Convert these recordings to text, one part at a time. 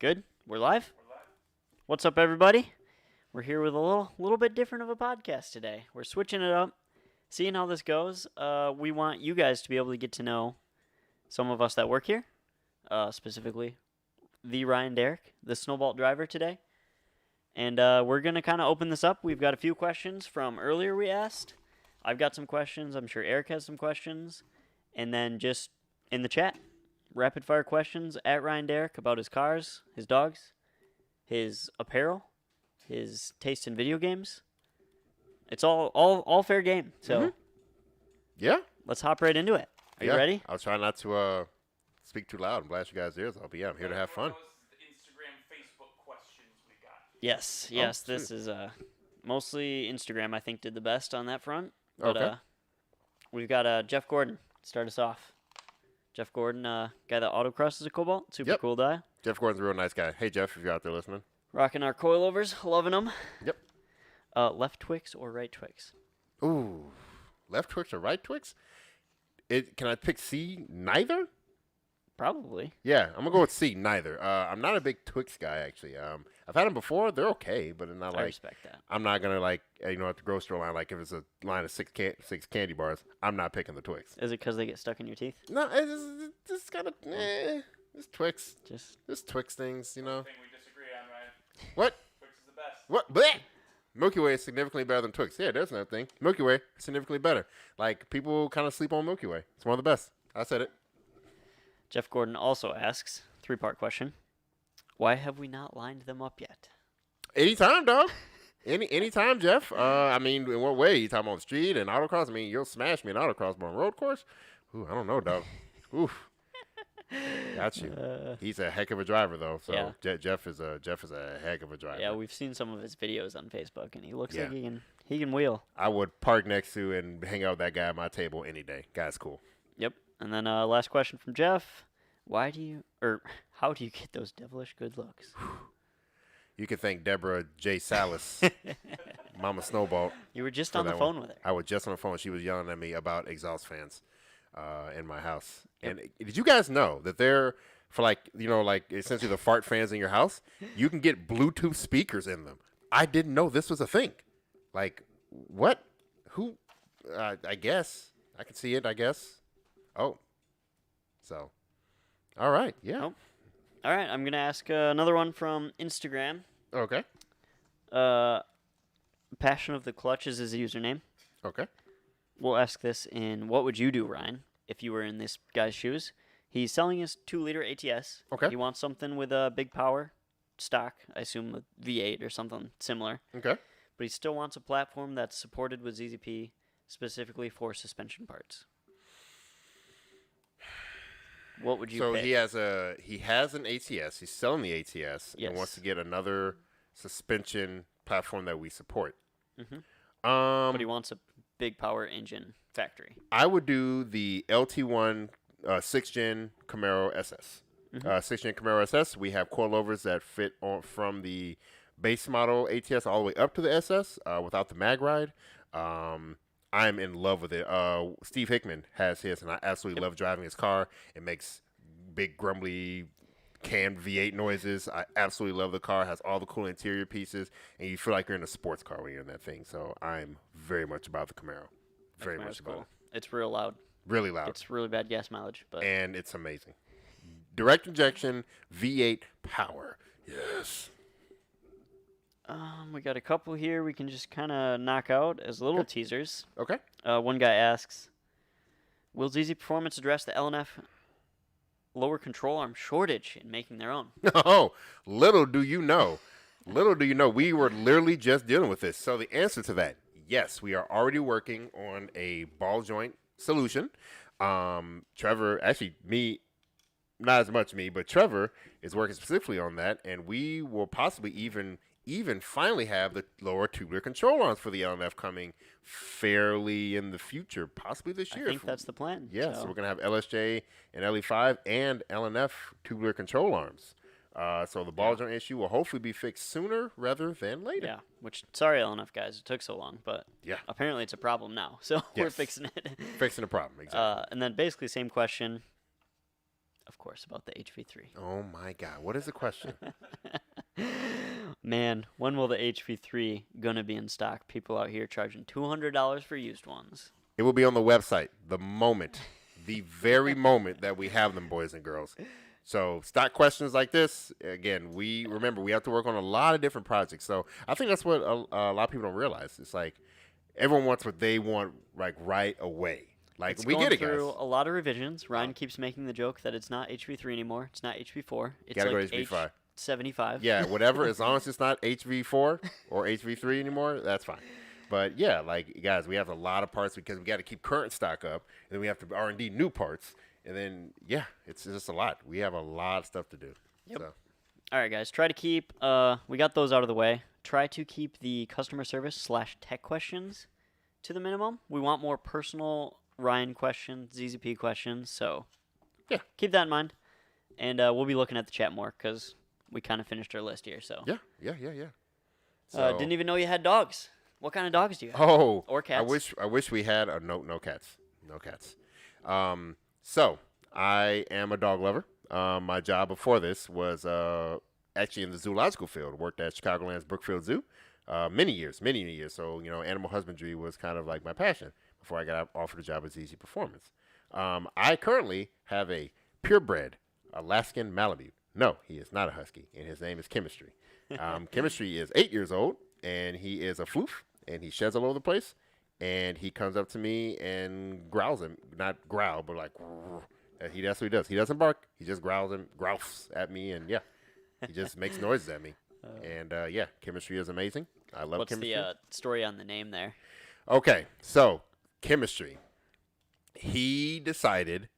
Good? We're live? What's up, everybody? We're here with a little bit different of a podcast today. We're switching it up, seeing how this goes. We want you guys to be able to get to know some of us that work here, specifically the Ryan Derrick, the Snowbalt driver today. And we're going to kind of open this up. We've got a few questions from earlier we asked. I've got some questions. I'm sure Eric has some questions. And then just in the chat, rapid fire questions at Ryan Derrick about his cars, his dogs, his apparel, his taste in video games. It's all fair game. So yeah, let's hop right into it. Are you ready? I'll try not to speak too loud and blast you guys' ears. I'm here to have fun. Instagram, Facebook questions we got. Yes. This is mostly Instagram. I think did the best on that front. But Okay. we've got Jeff Gordon start us off. Jeff Gordon, guy that autocrosses a Cobalt, super cool guy. Jeff Gordon's a real nice guy. Hey, Jeff, if you're out there listening. Rocking our coilovers, loving them. Yep. Left Twix or right Twix? Ooh, left Twix or right Twix? Can I pick C? Neither? Probably. Yeah, I'm gonna go with C. Neither. I'm not a big Twix guy actually. I've had them before. They're okay, but it's not I like respect that. I'm not gonna at the grocery line, like if it's a line of six candy bars, I'm not picking the Twix. Is it because they get stuck in your teeth? No, it's just kind of it's Twix. Just Twix things, you know. Thing we disagree on, Ryan. What? Twix is the best. What? Blech! Milky Way is significantly better than Twix. Yeah, there's another thing. Milky Way is significantly better. Like, people kind of sleep on Milky Way. It's one of the best. I said it. Jeff Gordon also asks, 3-part question, why have we not lined them up yet? Anytime, dog. Anytime, Jeff. I mean, in what way? You talking on the street and autocross? I mean, you'll smash me in autocross, but on road course? Ooh, I don't know, dog. Oof. Got you. He's a heck of a driver, though. So Yeah. Jeff is a heck of a driver. Yeah, we've seen some of his videos on Facebook, and he looks like he can wheel. I would park next to and hang out with that guy at my table any day. Guy's cool. Yep. And then last question from Jeff, how do you get those devilish good looks? You can thank Deborah J. Salas, Mama Snowball. You were just for on the that phone one. with her. I was just on the phone. She was yelling at me about exhaust fans in my house. And did you guys know that they're, for essentially the fart fans in your house, you can get Bluetooth speakers in them? I didn't know this was a thing. Like, what? Who? I guess. I can see it, I guess. Oh. So. All right. Yeah. Oh. All right. I'm going to ask another one from Instagram. Okay. Passion of the Clutches is his username. Okay. We'll ask this in what would you do, Ryan, if you were in this guy's shoes? He's selling his 2-liter ATS. Okay. He wants something with a big power stock, I assume a V8 or something similar. Okay. But he still wants a platform that's supported with ZZP, specifically for suspension parts. What would you pick? So he has an ATS. He's selling the ATS and wants Yes. to get another suspension platform that we support. Mm-hmm. But But he wants a big power engine factory. I would do the LT1 6-gen Camaro SS. 6-gen Camaro SS, we have coilovers that fit on from the base model ATS all the way up to the SS without the mag ride. I'm in love with it. Steve Hickman has his, and I absolutely love driving his car. It makes big, grumbly, canned V8 noises. I absolutely love the car. It has all the cool interior pieces, and you feel like you're in a sports car when you're in that thing. So I'm very much about the Camaro. Very much about it. It's real loud. Really loud. It's really bad gas mileage, but And it's amazing. Direct injection, V8 power. Yes. we got a couple here we can just kind of knock out as little teasers. Okay. One guy asks, will ZZ Performance address the LNF lower control arm shortage in making their own? Oh, little do you know. We were literally just dealing with this. So the answer to that, yes, we are already working on a ball joint solution. Trevor, actually me, not as much me, but Trevor is working specifically on that, and we will possibly even finally have the lower tubular control arms for the LNF coming fairly in the future, possibly this year. I think that's the plan. Yeah, so we're going to have LSJ and LE5 and LNF tubular control arms. So the ball joint issue will hopefully be fixed sooner rather than later. Yeah, which, sorry LNF guys, it took so long, but Yeah. apparently it's a problem now, so we're Yes. fixing it. Fixing the problem, exactly. And then basically same question. Of course, about the HV3. Oh my God, what is the question? Man, when will the HV3 gonna be in stock? People out here charging $200 for used ones. It will be on the website the very moment that we have them, boys and girls. So stock questions like this, again, we have to work on a lot of different projects. So I think that's what a lot of people don't realize. It's like everyone wants what they want like right away. Like It's we going get it, through guys. a lot of revisions. Ryan keeps making the joke that it's not HV3 anymore. It's not HV4. It's Gotta like go HV5. H75. Yeah, whatever. As long as it's not HV4 or HV3 anymore, that's fine. But yeah, like guys, we have a lot of parts because we got to keep current stock up, and then we have to R&D new parts, and then yeah, it's just a lot. We have a lot of stuff to do. Yep. So. All right, guys. Try to keep. We got those out of the way. Try to keep the customer service / tech questions to the minimum. We want more personal Ryan questions, ZZP questions. So yeah, keep that in mind, and we'll be looking at the chat more because we kind of finished our list here. So yeah. So, didn't even know you had dogs. What kind of dogs do you have? Oh, Or cats? I wish we had no cats. No cats. So I am a dog lover. My job before this was actually in the zoological field. Worked at Chicagoland's Brookfield Zoo many years. So animal husbandry was kind of like my passion before I got offered a job at ZZ Performance. I currently have a purebred Alaskan Malamute. No, he is not a husky, and his name is Chemistry. Chemistry is 8 years old, and he is a floof, and he sheds all over the place, and he comes up to me and growls him, not growl, but like, that's what he does. He doesn't bark. He just growls at me, and yeah, he just makes noises at me. And yeah, Chemistry is amazing. I love What's Chemistry. the story on the name there? Okay, so Chemistry. He decided.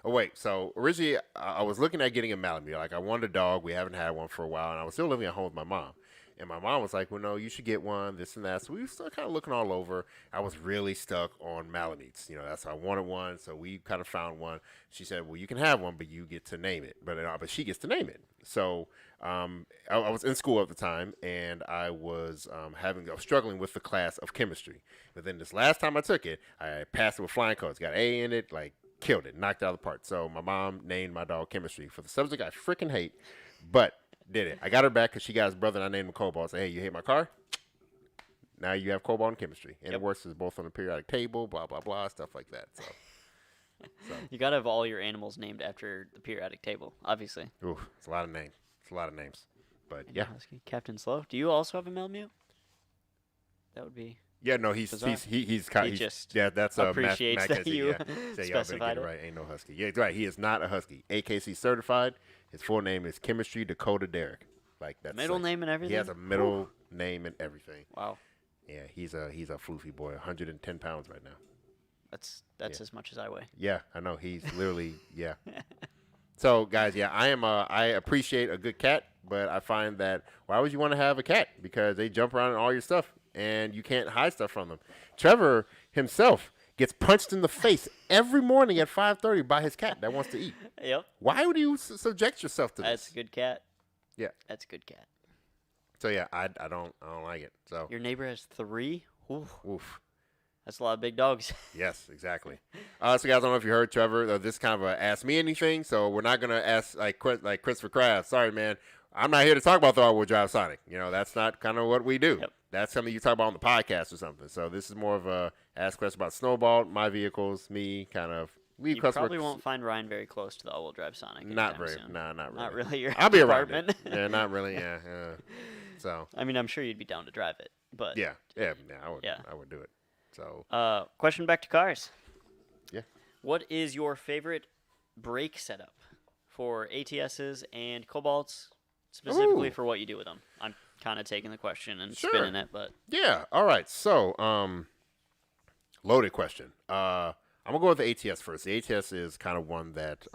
Oh wait, so originally I was looking at getting a Malamute. Like I wanted a dog. We haven't had one for a while, and I was still living at home with my mom. And my mom was like, "Well, no, you should get one. This and that." So we were still kind of looking all over. I was really stuck on Malamutes. That's why I wanted one. So we kind of found one. She said, "Well, you can have one, but you get to name it." But she gets to name it. So I was in school at the time, and I was struggling with the class of chemistry. But then this last time I took it, I passed it with flying colors. Got A in it, like killed it, knocked it out of the park. So my mom named my dog Chemistry for the subject I freaking hate, but did it. I got her back because she got his brother, and I named him Cobalt. I said, "Hey, you hate my car? Now you have Cobalt and Chemistry." And It works as both on the periodic table, blah, blah, blah, stuff like that. So. You got to have all your animals named after the periodic table, obviously. Ooh, it's a lot of names. But yeah. Husky. Captain Slow. Do you also have a Malamute? That would be... Yeah, no, he's just yeah, that's appreciates that McKenzie, you yeah. So y'all better specified get it. right. Ain't no husky. Yeah, right. He is not a husky. AKC certified. His full name is Chemistry Dakota Derrick. Like that's Middle name and everything? He has a middle name and everything. Wow. Yeah, he's a floofy boy. 110 pounds right now. That's as much as I weigh. Yeah, I know. He's literally yeah. So guys, yeah, I appreciate a good cat, but I find that why would you want to have a cat? Because they jump around in all your stuff and you can't hide stuff from them. Trevor himself gets punched in the face every morning at 5:30 by his cat that wants to eat. Yep. Why would you subject yourself to this? That's a good cat. Yeah. That's a good cat. So yeah, I don't like it. So Your neighbor has 3? Oof. oof. That's a lot of big dogs. Yes, exactly. So guys, I don't know if you heard Trevor. This is kind of a ask me anything. So we're not gonna ask like Christopher Kraft. Sorry, man. I'm not here to talk about the all-wheel drive Sonic. That's not kind of what we do. Yep. That's something you talk about on the podcast or something. So this is more of a ask questions about Snowball, my vehicles, me, kind of. You probably won't find Ryan very close to the all-wheel drive Sonic. Not very. Soon. Nah, not really. Not really your I'll be around department. it. Yeah, not really. Yeah. So. I mean, I'm sure you'd be down to drive it, but Yeah. I would. Yeah. I would do it. So. Question back to cars. Yeah. What is your favorite brake setup for ATSs and Cobalts, specifically Ooh. for what you do with them? I'm kind of taking the question and Sure. spinning it, but Yeah. All right. So, loaded question. I'm gonna go with the ATS first. The ATS is kind of one that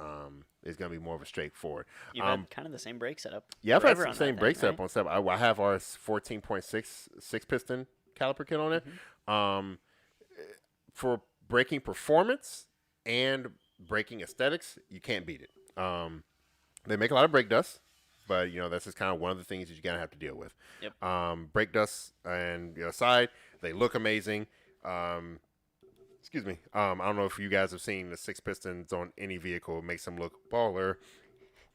is gonna be more of a straightforward. you've had kind of the same brake setup. Yeah, I've had forever the on same that brake thing, setup right? on stuff. I have our 14.6 6-piston caliper kit on it. Mm-hmm. For braking performance and braking aesthetics, you can't beat it. They make a lot of brake dust, but that's just kind of one of the things that you're gonna have to deal with. Yep. Brake dust and aside, they look amazing. Excuse me. I don't know if you guys have seen the 6 pistons on any vehicle. It makes them look baller.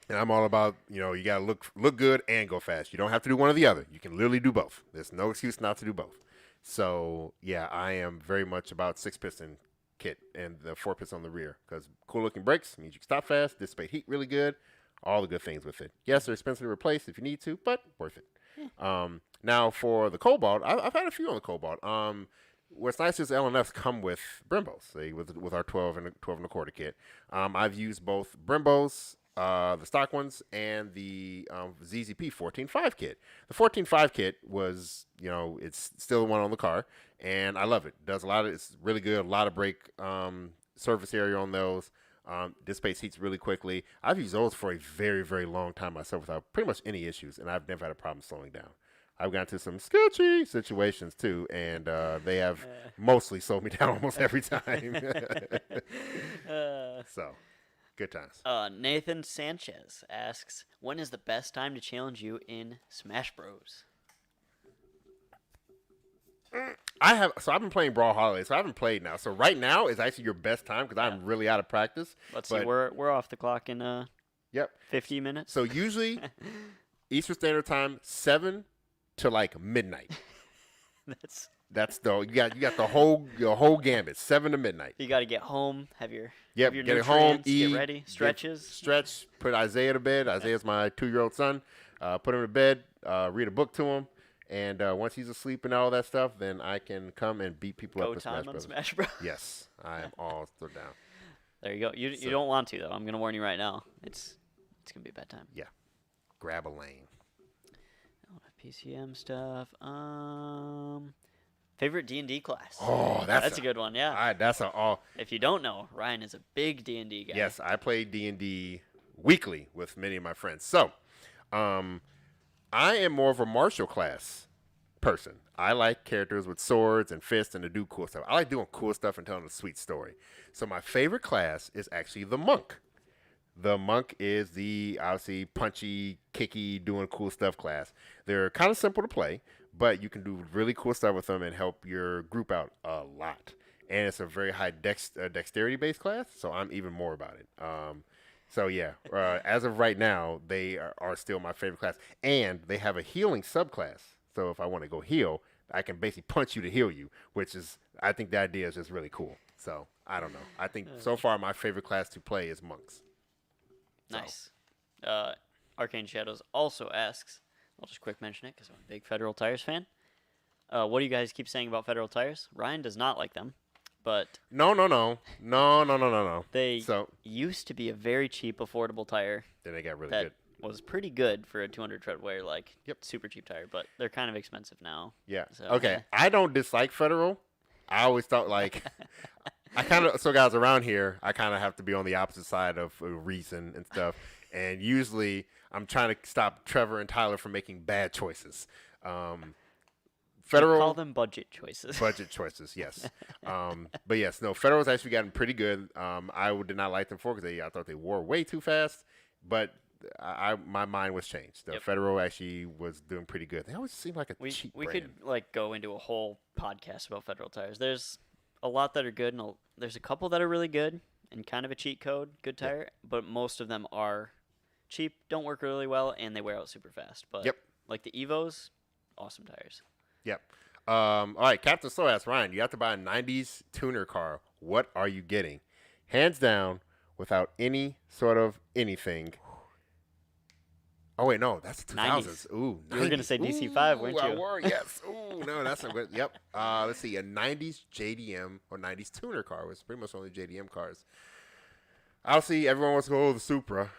And I'm all about, you got to look good and go fast. You don't have to do one or the other. You can literally do both. There's no excuse not to do both. So, yeah, I am very much about 6 piston kit and the 4 piston on the rear because cool looking brakes means you can stop fast, dissipate heat really good, all the good things with it. Yes, they're expensive to replace if you need to, but worth it. Yeah. Now, for the Cobalt, I've had a few on the Cobalt. What's nice is L&Fs come with Brembos, with our 12 and a quarter kit. I've used both Brembos, the stock ones, and the ZZP 14.5 kit. The 14.5 kit was, it's still the one on the car, and I love it. It's really good, a lot of brake surface area on those. Dissipates heats really quickly. I've used those for a very, very long time myself without pretty much any issues, and I've never had a problem slowing down. I've gotten into some sketchy situations too, and they have mostly slowed me down almost every time. So, good times. Nathan Sanchez asks, when is the best time to challenge you in Smash Bros? I've been playing Brawl Holiday, so I haven't played now. So right now is actually your best time because I'm really out of practice. Let's see, we're off the clock in 50 minutes. So usually Eastern Standard Time 7 to like midnight. That's you got the whole gambit 7 to midnight. You got to get home, have your get it home, eat, get ready, stretch, put Isaiah to bed. Isaiah's my 2-year-old son. Put him to bed, read a book to him, and once he's asleep and all that stuff, then I can come and beat people up in Smash Bros. Yes, I am all still down. There you go. You don't want to though. I'm gonna warn you right now. It's gonna be a bad time. Yeah, grab a lane. PCM stuff. Favorite D&D class. Oh, that's a good one. Yeah. If you don't know, Ryan is a big D&D guy. Yes, I play D&D weekly with many of my friends. So, I am more of a martial class person. I like characters with swords and fists and to do cool stuff. I like doing cool stuff and telling a sweet story. So my favorite class is actually the monk. The monk is the, obviously, punchy, kicky, doing cool stuff class. They're kind of simple to play, but you can do really cool stuff with them and help your group out a lot. And it's a very high dexterity-based class, so I'm even more about it. As of right now, they are still my favorite class. And they have a healing subclass. So if I want to go heal, I can basically punch you to heal you, I think the idea is just really cool. So, I don't know. I think so far my favorite class to play is monks. Nice. Arcane Shadows also asks, I'll just quick mention it because I'm a big Federal Tires fan. What do you guys keep saying about Federal Tires? Ryan does not like them, but... No. They used to be a very cheap, affordable tire. Then they got really good. Was pretty good for a 200 tread wear, super cheap tire, but they're kind of expensive now. Yeah. So, okay. I don't dislike Federal. I always thought guys around here, I kind of have to be on the opposite side of reason and stuff. And usually I'm trying to stop Trevor and Tyler from making bad choices. Federal. Call them budget choices. Budget choices, yes. But yes, no, Federal's actually gotten pretty good. I did not like them before because I thought they wore way too fast. But my mind was changed. The Federal actually was doing pretty good. They always seem like a cheap brand. We could go into a whole podcast about Federal Tires. There's a lot that are good, and there's a couple that are really good and kind of a cheat code, good tire. But most of them are cheap, don't work really well, and they wear out super fast. But like the Evos, awesome tires. Yep. All right, Captain Slow asks, Ryan, you have to buy a 90s tuner car. What are you getting? Hands down, without any sort of anything. Oh, wait, no, that's the 2000s. 90s. Ooh, 90s. You were going to say DC-5, weren't you? I were, yes. Ooh, no, that's a good, yep. Let's see, a 90s JDM or 90s tuner car was pretty much only JDM cars. Obviously, everyone wants to go, the Supra.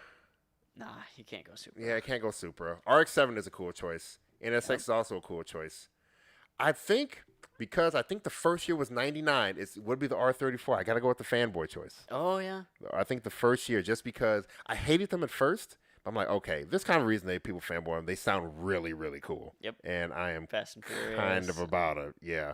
Nah, you can't go Supra. Yeah, I can't go Supra. RX-7 is a cool choice. NSX is also a cool choice. I think, because I think the first year was 99, it would be the R34. I got to go with the fanboy choice. Oh, yeah. I think the first year, just because I hated them at first. I'm like, okay, this kind of reason people fanboy them. They sound really, really cool. Yep. And I am Fast and Furious. kind of about it, yeah.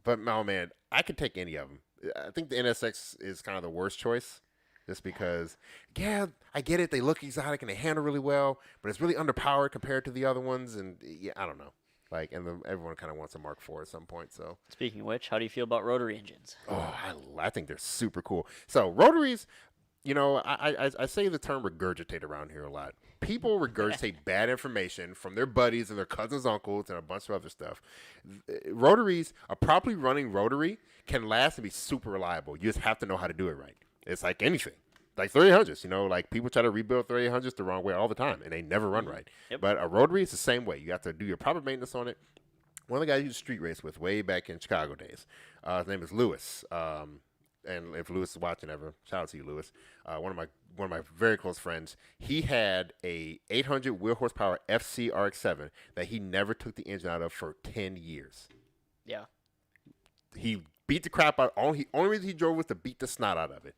But, oh, man, I could take any of them. I think the NSX is kind of the worst choice. Just because, I get it. They look exotic and they handle really well, but it's really underpowered compared to the other ones. And, I don't know. Like, and everyone kind of wants a Mark IV at some point. So, Speaking of which, how do you feel about rotary engines? oh, I think they're super cool. So rotaries, you know, I say the term regurgitate around here a lot. People regurgitate bad information from their buddies and their cousins, uncles, and a bunch of other stuff. Rotaries, a properly running rotary can last and be super reliable. You just have to know how to do it right. It's like anything. Like 3800s, you know, like people try to rebuild 3800s the wrong way all the time, and they never run right. Yep. But a rotary is the same way. You have to do your proper maintenance on it. One of the guys I used to street race with way back in Chicago days, his name is Lewis. And if Lewis is watching ever, shout out to you, Lewis. One of my very close friends. He had a 800 wheel horsepower FC RX-7 that he never took the engine out of for 10 years. Yeah. He beat the crap out. Only reason he drove was to beat the snot out of it.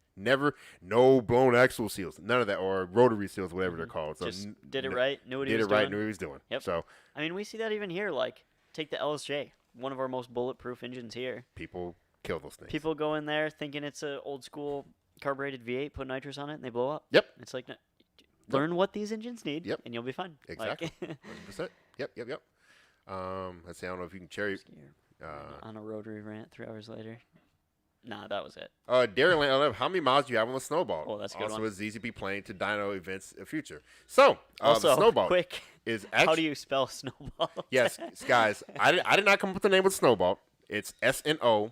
No blown axle seals, none of that, or rotary seals, whatever they're called. So Just did it right, knew what he did was it right, doing. knew what he was doing. Yep. So I mean, we see that even here. Like, take the LSJ, one of our most bulletproof engines here. people kill those things. People go in there thinking it's a old school carbureted V8, put nitrous on it, and they blow up. Yep. It's like, learn what these engines need, Yep. and you'll be fine. Exactly. Like, 100%. Yep. Let's see. I don't know if you can cherry. on a rotary rant 3 hours later. Nah, that was it. Derrick, how many miles do you have on the Snowball? Oh, that's a good also one. a ZZP plane to dyno events in the future. So, Also, the Snowball quick, is actually. how do you spell Snowball? Yes, guys, I did not come up with the name of Snowball. It's Snobalt.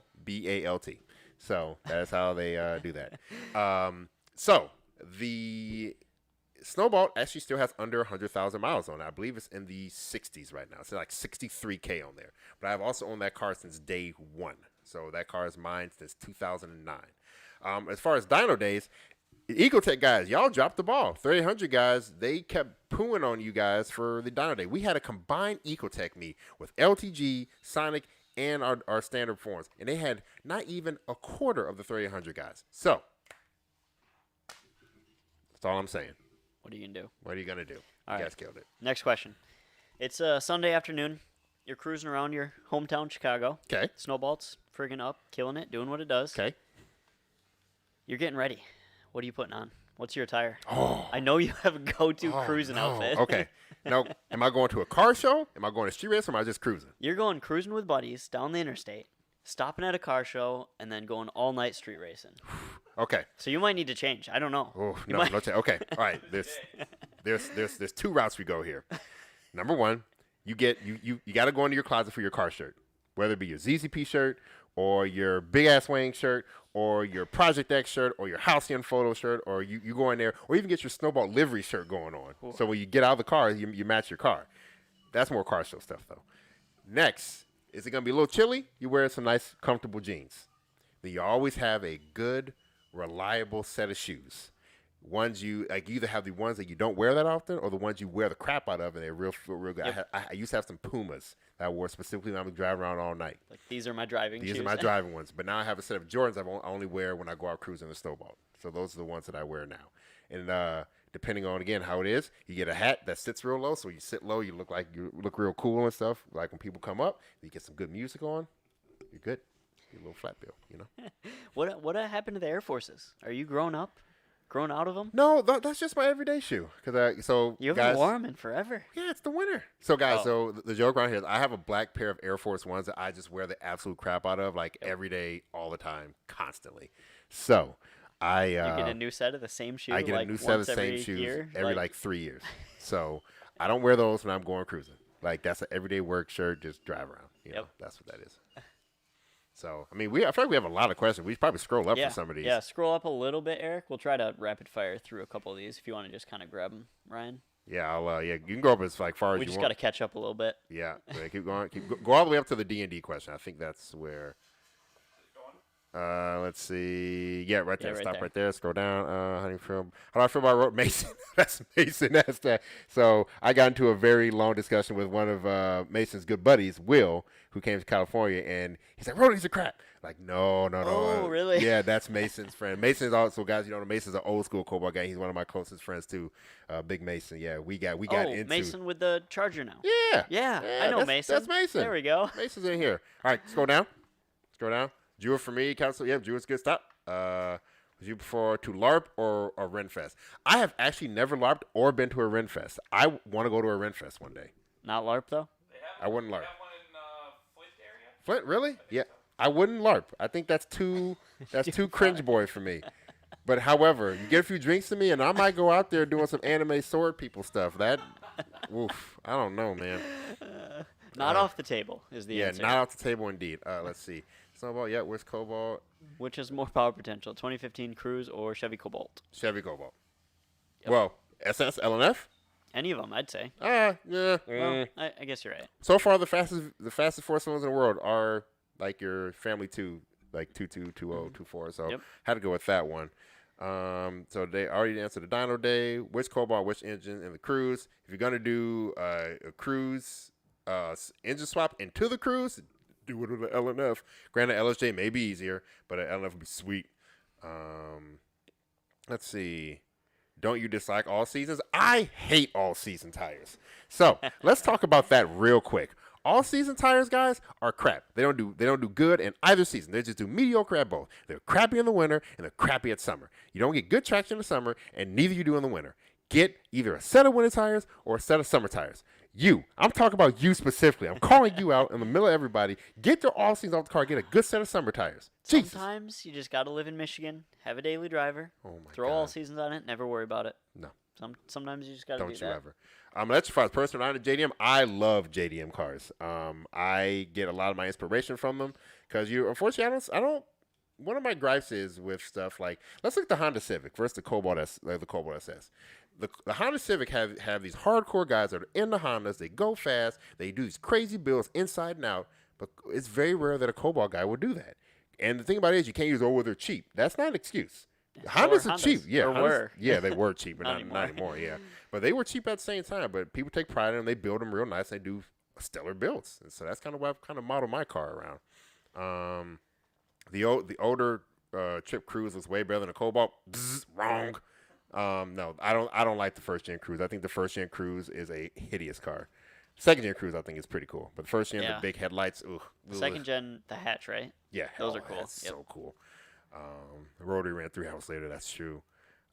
So that's how they do that. So the Snowball actually still has under 100,000 miles on it. I believe it's in the 60s right now. It's like 63K on there. But I've also owned that car since day one. So that car is mine since 2009. As far as dyno days, Ecotech guys, y'all dropped the ball. 3800 guys, they kept pooing on you guys for the dyno day. We had a combined Ecotech meet with LTG, Sonic, and our standard forms. And they had not even a quarter of the 3800 guys. So, that's all I'm saying. What are you going to do? What are you going to do? All You right. guys killed it. Next question. It's a Sunday afternoon. You're cruising around your hometown, Chicago. Okay. Snowbalt's friggin' up, killing it, doing what it does. Okay. You're getting ready. What are you putting on? What's your attire? Oh. I know you have a go-to cruising outfit. Okay. Now, am I going to a car show? Am I going to street race, or am I just cruising? You're going cruising with buddies down the interstate, stopping at a car show, and then going all-night street racing. Okay. So you might need to change. I don't know. Oh, You no, might- no. Okay. All right. There's two routes we go here. Number one, you got to go into your closet for your car shirt, whether it be your ZZP shirt or your big ass Wayne shirt or your Project X shirt or your Halcyon photo shirt, or you go in there, or even get your Snowball livery shirt going on. Cool. So when you get out of the car, you match your car. That's more car show stuff though. Next, is it gonna be a little chilly? You wear some nice comfortable jeans. Then you always have a good, reliable set of shoes. Ones you like, you either have the ones that you don't wear that often, or the ones you wear the crap out of, and they feel real good. Yep. I used to have some Pumas that I wore specifically when I'm driving around all night. Like, these are my driving shoes. These are my driving ones. But now I have a set of Jordans I only wear when I go out cruising the Snowball. So those are the ones that I wear now. And depending on, again, how it is, you get a hat that sits real low. So you sit low, you look real cool and stuff. Like when people come up, you get some good music on, you're good. You're a little flat bill, you know? What happened to the Air Forces? Are you grown up? Grown out of them? No, that's just my everyday shoe. So You haven't guys, worn them in forever. yeah, it's the winter. So guys, Oh. so the joke around here is I have a black pair of Air Force Ones that I just wear the absolute crap out of, like every day, all the time, constantly. So I You get a new set of the same shoe. I get like a new set of once the same every shoes year? every like 3 years. So I don't wear those when I'm going cruising. Like that's an everyday work shirt, just drive around. You know, Yep. that's what that is. So I mean, I feel like we have a lot of questions. We should probably scroll up Yeah, for some of these. yeah. Scroll up a little bit, Eric. We'll try to rapid fire through a couple of these if you want to just kind of grab them, Ryan. Yeah, you can go up as far as We you just want. got to catch up a little bit. Yeah, keep going. Go all the way up to the D&D question. I think that's where. Let's see. Yeah, right there. Yeah, right Stop there. right there. Scroll down. How do you feel? How do I feel about Mason? That's Mason. That's that. So I got into a very long discussion with one of Mason's good buddies, Will, who came to California, and he's like, "Rotaries are crap." Like, no. Oh, really? Yeah, that's Mason's friend. Mason's also, guys, you know, Mason's an old school Cobalt guy. He's one of my closest friends too. Big Mason. Yeah, we got into. Mason with the charger now. Yeah. Yeah, I know that's, Mason. That's Mason. There we go. Mason's in here. All right, scroll down. Drew for me, Council. Yeah, Drew is good. Stop. Was you before to LARP or a Renfest? I have actually never LARPed or been to a Renfest. I want to go to a Renfest one day. Not LARP though. I wouldn't LARP. They have Flint, really? Yeah. I wouldn't LARP. I think that's too cringe boy for me. But however, you get a few drinks to me, and I might go out there doing some anime sword people stuff. Oof, I don't know, man. Not off the table is the Yeah, answer. not off the table indeed. Let's see. Snowball, yeah, where's Cobalt? Which has more power potential, 2015 Cruise or Chevy Cobalt? Chevy Cobalt. Yep. Well, SS, LNF? Any of them, I'd say. Yeah. Well, I guess you're right. So far, the fastest four cylinders in the world are like your Family 2, like 22, 20, 24. So had to go with that one. So they already answered the dyno day, which Cobalt, which engine in the Cruise. If you're going to do a Cruise engine swap into the Cruise, do it with an LNF. Granted, LSJ may be easier, but an LNF would be sweet. Let's see. Don't you dislike all seasons? I hate all season tires. So let's talk about that real quick. All season tires, guys, are crap. They don't do good in either season. They just do mediocre at both. They're crappy in the winter and they're crappy at summer. You don't get good traction in the summer, and neither you do in the winter. Get either a set of winter tires or a set of summer tires. I'm talking about you specifically. I'm calling you out in the middle of everybody. Get your all seasons off the car. Get a good set of summer tires. Jesus. Sometimes you just got to live in Michigan, have a daily driver, Oh my throw God. all seasons on it, never worry about it. No. Sometimes you just got to do Don't you that. ever. Electrified person on JDM. I love JDM cars. I get a lot of my inspiration from them because unfortunately, I don't. One of my gripes is with stuff like, let's look at the Honda Civic versus the Cobalt SS. The Honda Civic have these hardcore guys that are in the Hondas. They go fast. They do these crazy builds inside and out. But it's very rare that a Cobalt guy will do that. And the thing about it is, you can't use they're cheap. That's not an excuse. Hondas are cheap. Yeah, were. Yeah, they were cheap, but Not not anymore. Yeah, but they were cheap at the same time. But people take pride in them. They build them real nice. They do stellar builds. And so that's kind of what I've kind of modeled my car around. The older Trip Cruise was way better than a Cobalt. Wrong. No, I don't like the first gen Cruise. I think the first gen Cruise is a hideous car. Second gen Cruise I think is pretty cool, but the first gen, the big headlights. Second gen, the hatch, right? Yeah, those are cool. That's so cool. The rotary ran 3 hours later. That's true.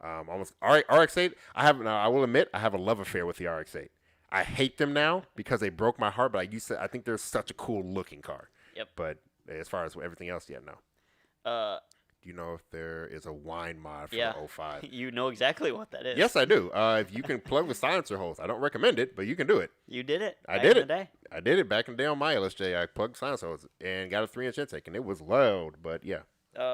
Almost RX-8. I will admit I have a love affair with the RX-8. I hate them now because they broke my heart. But I think they're such a cool looking car. Yep. But as far as everything else, no. Do you know if there is a wine mod for the 05? You know exactly what that is. Yes, I do. If you can plug the silencer holes, I don't recommend it, but you can do it. You did it. I did it. I did it back in the day on my LSJ. I plugged silencer holes and got a 3-inch intake, and it was loud. But yeah.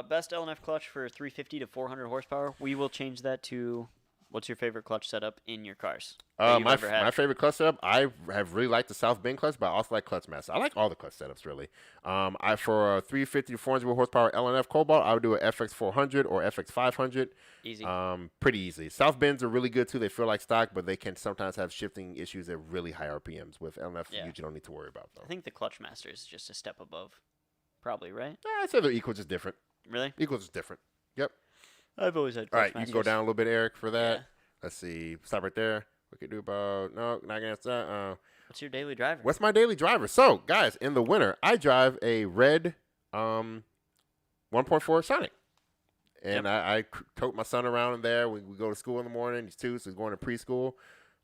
Best LNF clutch for 350 to 400 horsepower. We will change that to, what's your favorite clutch setup in your cars? My favorite clutch setup, I have really liked the South Bend clutch, but I also like Clutch Master. I like all the clutch setups, really. For a 350 to 400 horsepower LNF Cobalt, I would do a FX400 or FX500. Easy. Pretty easy. South Bends are really good, too. They feel like stock, but they can sometimes have shifting issues at really high RPMs. With LNF, you don't need to worry about them. I think the Clutch Master is just a step above. Probably, right? I'd say they're equal, just different. Really? Equal, just different. Yep. I've always had Clutch All right, Masters. you can go down a little bit, Eric, for that. Yeah. Let's see. Stop right there. We could do about... No, not against that. What's your daily driver? What's my daily driver? So, guys, in the winter, I drive a red 1.4 Sonic. And I tote my son around in there. We go to school in the morning. He's 2, so he's going to preschool.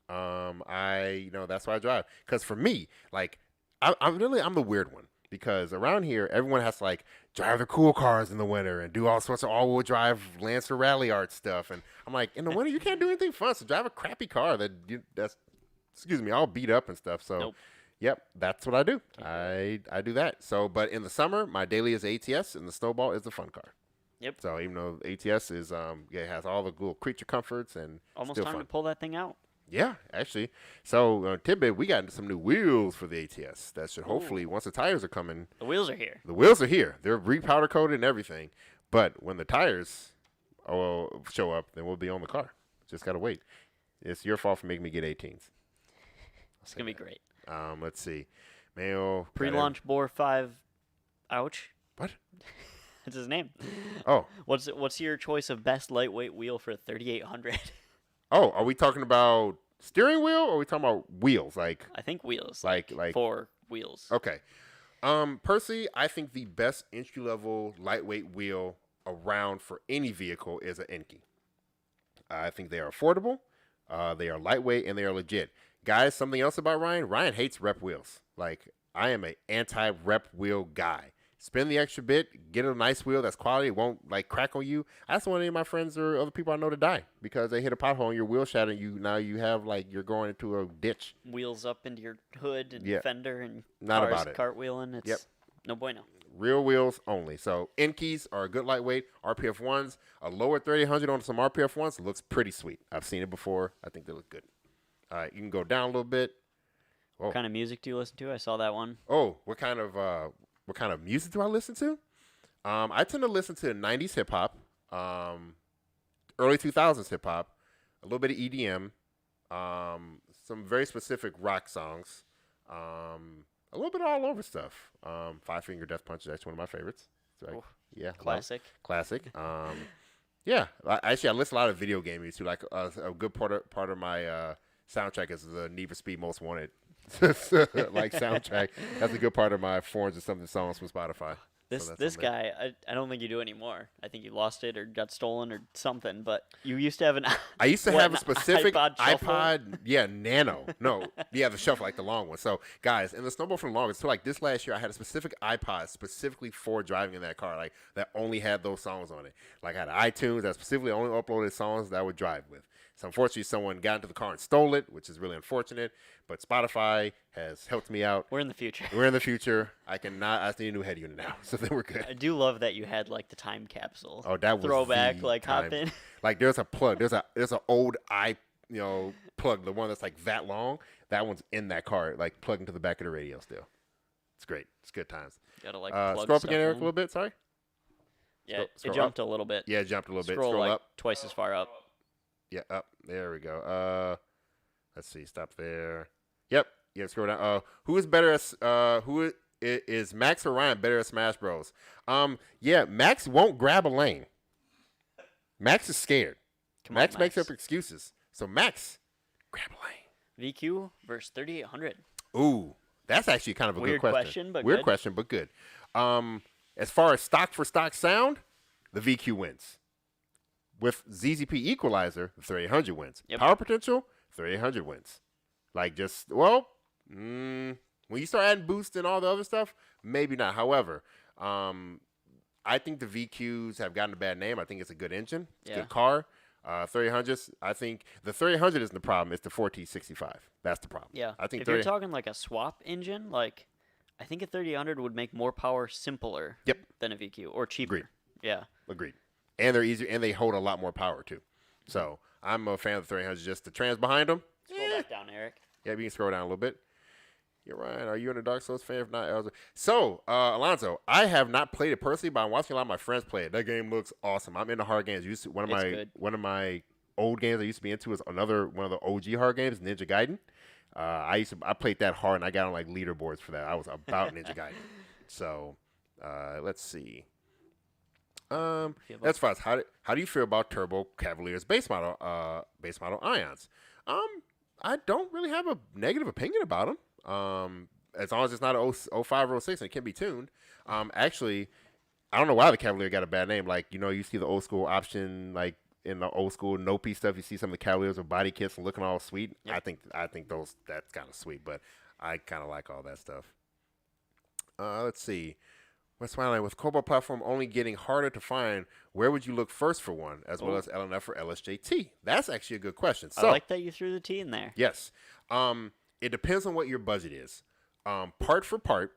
That's why I drive. Because for me, like, I'm the weird one. Because around here, everyone has to, like, drive their cool cars in the winter and do all sorts of all-wheel drive Lancer Rally Art stuff. And I'm like, in the winter, you can't do anything fun. So drive a crappy car that's all beat up and stuff. So, Yep, that's what I do. I do that. So, but in the summer, my daily is ATS, and the Snowball is the fun car. Yep. So even though ATS is it has all the little creature comforts and almost still time fun. to pull that thing out. Yeah, actually. So, tidbit, we got some new wheels for the ATS. That should hopefully, once the tires are coming. The wheels are here. The wheels are here. They're repowder coated and everything. But when the tires show up, then we'll be on the car. Just got to wait. It's your fault for making me get 18s. It's going to be great. Let's see. Mayo. Pre-launch Bore 5. Ouch. What? That's his name. Oh. What's your choice of best lightweight wheel for 3800? Oh, are we talking about steering wheel or are we talking about wheels? Like I think wheels. Like 4 wheels. Okay. Personally, I think the best entry level lightweight wheel around for any vehicle is an Enki. I think they are affordable, they are lightweight, and they are legit. Guys, something else about Ryan. Ryan hates rep wheels. Like I am a anti-rep wheel guy. Spend the extra bit, get a nice wheel that's quality, it won't like crack on you. I just want any of my friends or other people I know to die because they hit a pothole and your wheel shattered. Now you have like you're going into a ditch. Wheels up into your hood and fender and Not cars about it. Cartwheeling. It's no bueno. Real wheels only. So Inkeys are a good lightweight. RPF ones, a lower 3800 on some RPF ones looks pretty sweet. I've seen it before. I think they look good. All right, you can go down a little bit. Oh. What kind of music do you listen to? I saw that one. Oh, what kind of music do I listen to? I tend to listen to 90s hip hop, early 2000s hip hop, a little bit of EDM, some very specific rock songs, a little bit of all over stuff. Five Finger Death Punch is actually one of my favorites. So Classic. Classic. Yeah, I listen to a lot of video game music too. Like a good part of my soundtrack is the Need for Speed Most Wanted. Like soundtrack. That's a good part of my 400-something songs from Spotify. This guy, I don't think you do anymore. I think you lost it or got stolen or something. But you used to have an. I used to have a specific iPod, Nano. No, the shuffle, like the long one. So guys, in the Snowball for the longest, so like this last year, I had a specific iPod specifically for driving in that car, like that only had those songs on it. Like I had iTunes that specifically only uploaded songs that I would drive with. So unfortunately, someone got into the car and stole it, which is really unfortunate. But Spotify has helped me out. We're in the future. I need a new head unit now, so then we're good. I do love that you had like the time capsule. Oh, that was throwback. the Like time. hop in. Like there's a plug. There's an old plug, the one that's like that long. That one's in that car, like plugged into the back of the radio still. It's great. It's good times. Gotta like plug scroll up stuff again, Eric, in. a little bit. Sorry. Yeah, Scroll it jumped up. a little bit. Yeah, it jumped a little bit. Scroll Scroll like up. twice as far up. Yeah, up. There we go. Let's see. Stop there. Yep. Yeah, scroll down. Who is better at is Max or Ryan better at Smash Bros? Yeah, Max won't grab a lane. Max is scared. Max makes up excuses. So Max, grab a lane. VQ versus 3800. Ooh, that's actually kind of a Weird good question. but Weird good. question, but good. As far as stock for stock sound, the VQ wins. With ZZP equalizer, the 3800 wins. Yep. Power potential, 3800 wins. Like when you start adding boost and all the other stuff, maybe not. However, I think the VQs have gotten a bad name. I think it's a good engine. It's a good car. 3800s, I think the 3800 isn't the problem. It's the 4T65. That's the problem. Yeah. I think if you're talking like a swap engine, like I think a 3800 would make more power simpler than a VQ or cheaper. Agreed. Yeah. Agreed. And they're easier and they hold a lot more power too. So I'm a fan of the 3800s. Just the trans behind them. Scroll back down, Eric. Yeah, you can scroll down a little bit. You're right. Are you a Dark Souls fan? If not, so Alonzo, I have not played it personally, but I'm watching a lot of my friends play it. That game looks awesome. I'm into hard games. One of my old games I used to be into is one of the OG hard games, Ninja Gaiden. I played that hard and I got on like leaderboards for that. I was about Ninja Gaiden. So let's see. As far as how do you feel about Turbo Cavalier's base model ions? I don't really have a negative opinion about them. As long as it's not a 05 or 06 and it can be tuned. Actually, I don't know why the Cavalier got a bad name. Like, you see the old school option, like in the old school Nopi stuff, you see some of the Cavaliers with body kits and looking all sweet. Yep. I think that's kind of sweet, but I kind of like all that stuff. Let's see. West Smiling, with Cobalt platform only getting harder to find, where would you look first for one, as well as LNF or LSJT? That's actually a good question. So, I like that you threw the T in there. Yes. It depends on what your budget is. Part for part,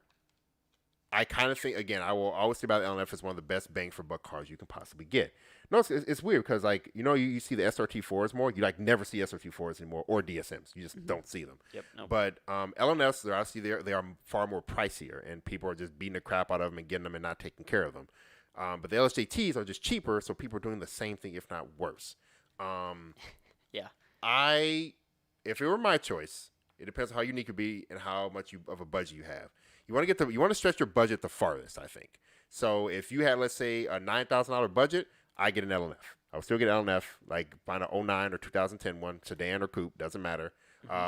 I kind of think, again, I will always say about the LNF as one of the best bang for buck cars you can possibly get. No, it's weird because, like, you see the SRT4s more. You, like, never see SRT4s anymore or DSMs. You just don't see them. Yep. Nope. But LNFs, they're obviously they are far more pricier, and people are just beating the crap out of them and getting them and not taking care of them. But the LSJTs are just cheaper, so people are doing the same thing, if not worse. Yeah. If it were my choice, it depends on how unique it be and how much of a budget you have. You want to stretch your budget the farthest, I think. So if you had, let's say, a $9,000 budget, I get an LNF. I would still get an LNF, like find an 09 or 2010 one, sedan or coupe, doesn't matter.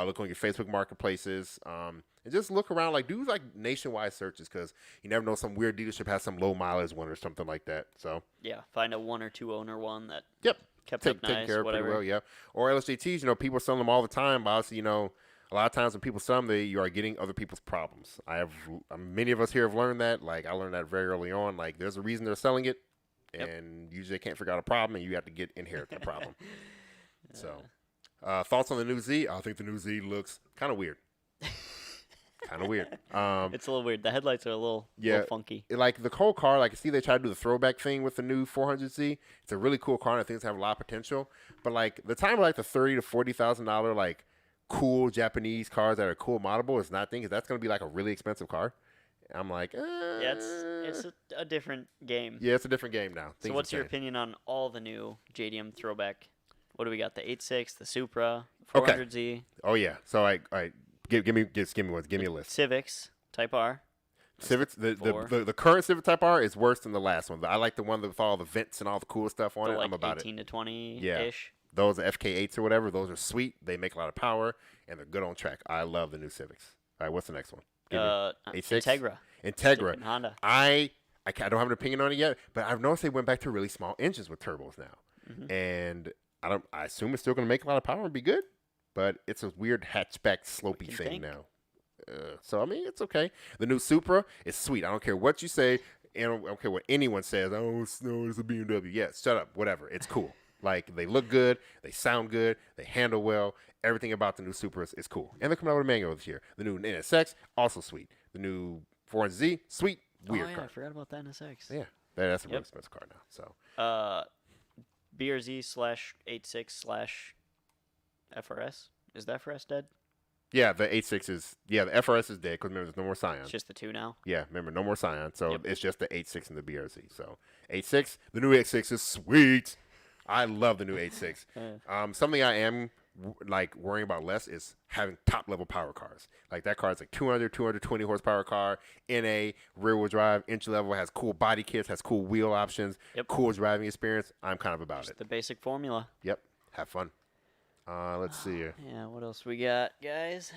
Look on your Facebook marketplaces, and just look around. Like, do like nationwide searches because you never know, some weird dealership has some low mileage one or something like that. So yeah, find a 1 or 2 owner one that kept up nice, taken care of whatever. pretty well. Yeah, or LSJTs. People selling them all the time. But obviously, a lot of times when people sell them, you are getting other people's problems. Many of us here have learned that. Like, I learned that very early on. Like, there's a reason they're selling it, and usually they can't figure out a problem, and you have to inherit that problem. So, thoughts on the new Z? I think the new Z looks kind of weird. Kind of weird. It's a little weird. The headlights are a little funky. Like the whole car, like, see, they try to do the throwback thing with the new 400Z. It's a really cool car, and I think it's have a lot of potential. But like the time of like the $30,000 to $40,000 like cool Japanese cars that are cool moddable is not thinking that's gonna be like a really expensive car. I'm like, yeah, it's a different game. Yeah, it's a different game now. So what's your opinion on all the new JDM throwback? What do we got? The 8.6, the Supra, 400Z. Okay. Oh yeah. So I give me a list. Civics Type R. Civics, the current Civic Type R is worse than the last one. I like the one with all the vents and all the cool stuff on it. Like I'm about 18 to 20-ish. Yeah. Those are FK8s or whatever. Those are sweet. They make a lot of power, and they're good on track. I love the new Civics. All right, what's the next one? Integra. Integra. Honda. I don't have an opinion on it yet, but I've noticed they went back to really small engines with turbos now. Mm-hmm. And I assume it's still going to make a lot of power and be good, but it's a weird hatchback slopey thing now. So, I mean, it's okay. The new Supra is sweet. I don't care what you say. And I don't care what anyone says. Oh, it's a BMW. Yeah, shut up. Whatever. It's cool. Like, they look good. They sound good. They handle well. Everything about the new Supra is cool. And they're coming out with a manual this year. The new NSX, also sweet. The new 400Z, sweet. Weird car. I forgot about that NSX. Yeah, that's a really expensive car now. So, BRZ/86/FRS. Is the FRS dead? yeah, the 8.6 is, the FRS is dead because remember, there's no more Scion. It's just the two now? Yeah, remember, no more Scion. So, it's just the 8.6 and the BRZ. So, 8.6, the new 8.6 is sweet. I love the new 8.6. Something I am like worrying about less is having top level power cars. Like that car is like 220 horsepower car, NA, rear wheel drive, entry level, has cool body kits, has cool wheel options, cool driving experience. I'm kind of about just it. The basic formula. Yep, have fun. Let's see here. Yeah, what else we got, guys?